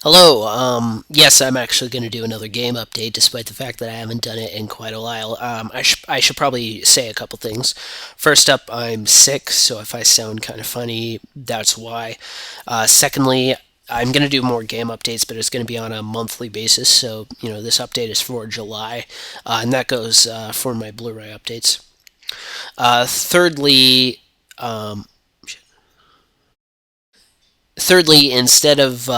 Hello. Yes, I'm actually going to do another game update, despite the fact that I haven't done it in quite a while. I should probably say a couple things. First up, I'm sick, so if I sound kind of funny, that's why. Secondly, I'm going to do more game updates, but it's going to be on a monthly basis. So this update is for July, and that goes for my Blu-ray updates. Thirdly, um, instead of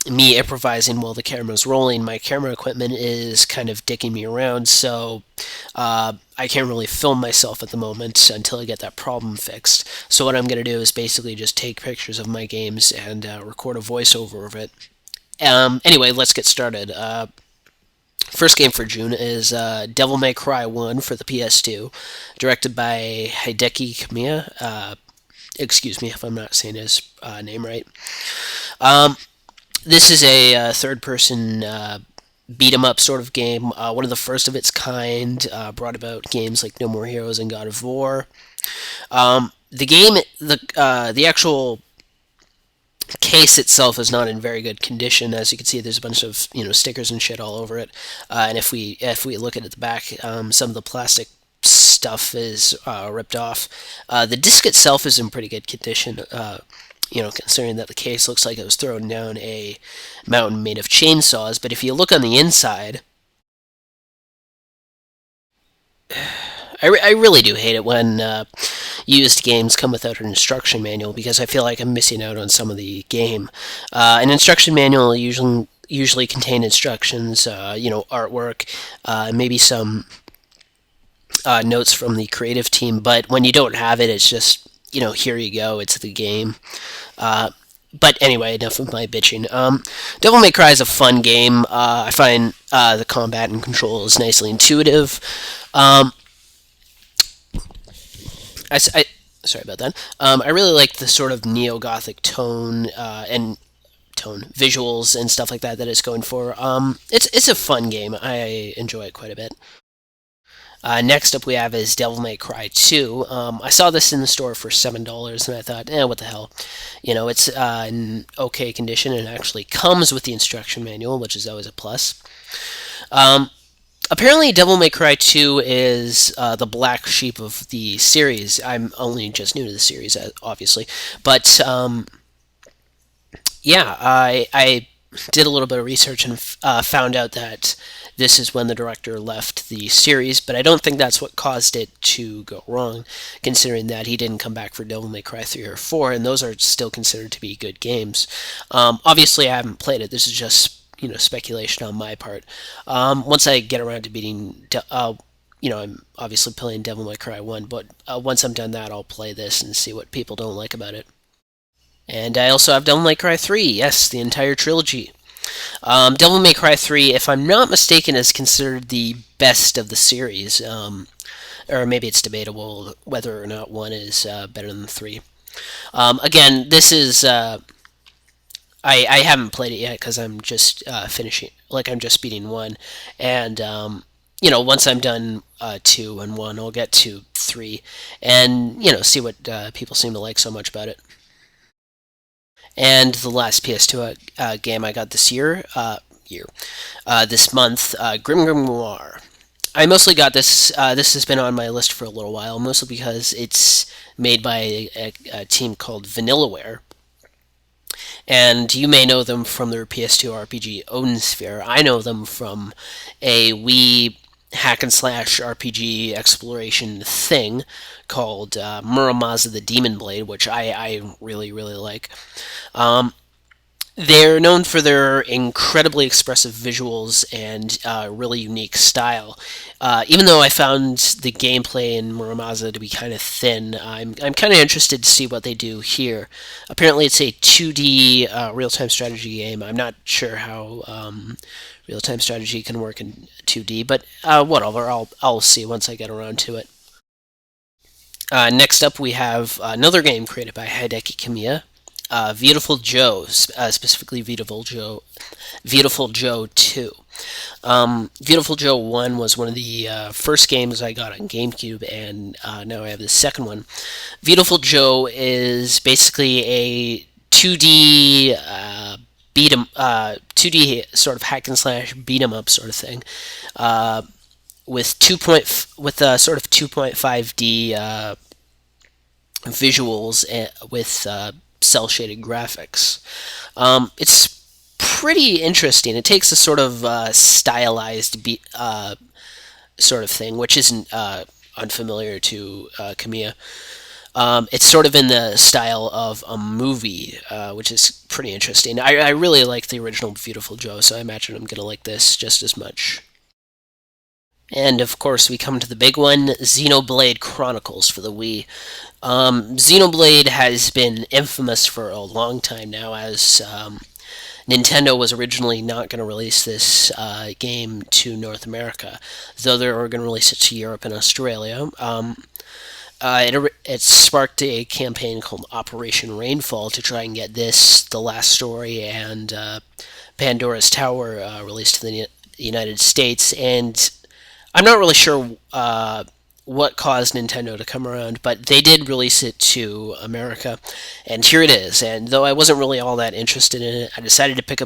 me improvising while the camera's rolling, my camera equipment is kind of dicking me around, so I can't really film myself at the moment until I get that problem fixed. So what I'm going to do is basically just take pictures of my games and record a voiceover of it. Anyway, let's get started. First game for June is Devil May Cry 1 for the PS2, directed by Hideki Kamiya. Excuse me if I'm not saying his name right. Um, this is a third person beat 'em up sort of game, one of the first of its kind, brought about games like No More Heroes and God of War. The actual case itself is not in very good condition. As you can see, there's a bunch of stickers and shit all over it. And if we look at the back, some of the plastic stuff is ripped off. The disc itself is in pretty good condition. Considering that the case looks like it was thrown down a mountain made of chainsaws. But if you look on the inside, I really do hate it when used games come without an instruction manual because I feel like I'm missing out on some of the game. An instruction manual usually contain instructions, artwork, maybe some notes from the creative team. But when you don't have it, it's just here you go, it's the game. But anyway, enough of my bitching. Devil May Cry is a fun game. I find the combat and control is nicely intuitive. Um, I sorry about that. I really like the sort of neo gothic tone and visuals and stuff like that it's going for. It's a fun game. I enjoy it quite a bit. Next up, we have is Devil May Cry 2. I saw this in the store for $7, and I thought, what the hell? It's in okay condition and actually comes with the instruction manual, which is always a plus. Um, Apparently, Devil May Cry 2 is the black sheep of the series. I'm only just new to the series, obviously. But yeah, I did a little bit of research and found out that this is when the director left the series, but I don't think that's what caused it to go wrong, considering that he didn't come back for Devil May Cry 3 or 4, and those are still considered to be good games. Obviously, I haven't played it. This is just speculation on my part. Once I get around to beating, I'm obviously playing Devil May Cry 1, but once I'm done that, I'll play this and see what people don't like about it. And I also have Devil May Cry 3, yes, the entire trilogy. Devil May Cry 3, if I'm not mistaken, is considered the best of the series. Or maybe it's debatable whether or not 1 is better than 3. Again, this is. I haven't played it yet because I'm just finishing. Like, I'm just beating 1. And, once I'm done 2 and 1, I'll get to 3. And, see what people seem to like so much about it. And the last PS2 game I got this month, Grim Grimoire. I mostly got this. This has been on my list for a little while, mostly because it's made by a team called Vanillaware, and you may know them from their PS2 RPG Odin Sphere. I know them from a Wii hack and slash RPG exploration thing called Muramasa the Demon Blade, which I really, really like. Um, they're known for their incredibly expressive visuals and really unique style. Even though I found the gameplay in Muramasa to be kind of thin, I'm kind of interested to see what they do here. Apparently, it's a 2D real time strategy game. I'm not sure how real time strategy can work in 2D, but whatever. I'll see once I get around to it. Next up, we have another game created by Hideki Kamiya, Beautiful Joe, specifically Beautiful Joe 2. Beautiful Joe 1 was one of the first games I got on GameCube, and now I have the second one. Beautiful Joe is basically a 2D beat 'em 2D sort of hack and slash beat 'em up sort of thing, with sort of 2.5D visuals with cell shaded graphics. It's pretty interesting. It takes a sort of stylized sort of thing, which isn't unfamiliar to Kamiya. It's sort of in the style of a movie, which is pretty interesting. I really like the original Beautiful Joe, so I imagine I'm going to like this just as much. And of course, we come to the big one, Xenoblade Chronicles for the Wii. Xenoblade has been infamous for a long time now, as Nintendo was originally not going to release this game to North America, though they were going to release it to Europe and Australia. It sparked a campaign called Operation Rainfall to try and get this, The Last Story, and Pandora's Tower released to the United States. And I'm not really sure what caused Nintendo to come around, but they did release it to America, and here it is. And though I wasn't really all that interested in it, I decided to pick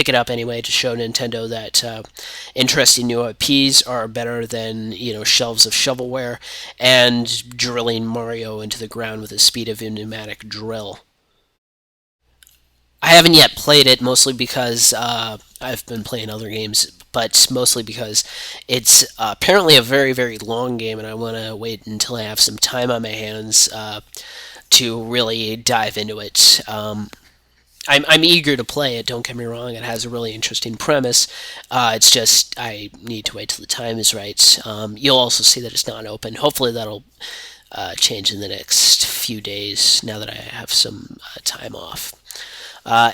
it up anyway to show Nintendo that interesting new IPs are better than shelves of shovelware and drilling Mario into the ground with the speed of a pneumatic drill. I haven't yet played it, mostly because I've been playing other games, but mostly because it's apparently a very, very long game, and I want to wait until I have some time on my hands to really dive into it. I'm eager to play it, don't get me wrong. It has a really interesting premise. It's just, I need to wait till the time is right. You'll also see that it's not open. Hopefully that'll change in the next few days now that I have some time off.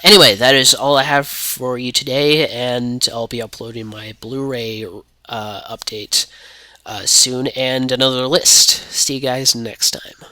Anyway, that is all I have for you today, and I'll be uploading my Blu-ray update soon and another list. See you guys next time.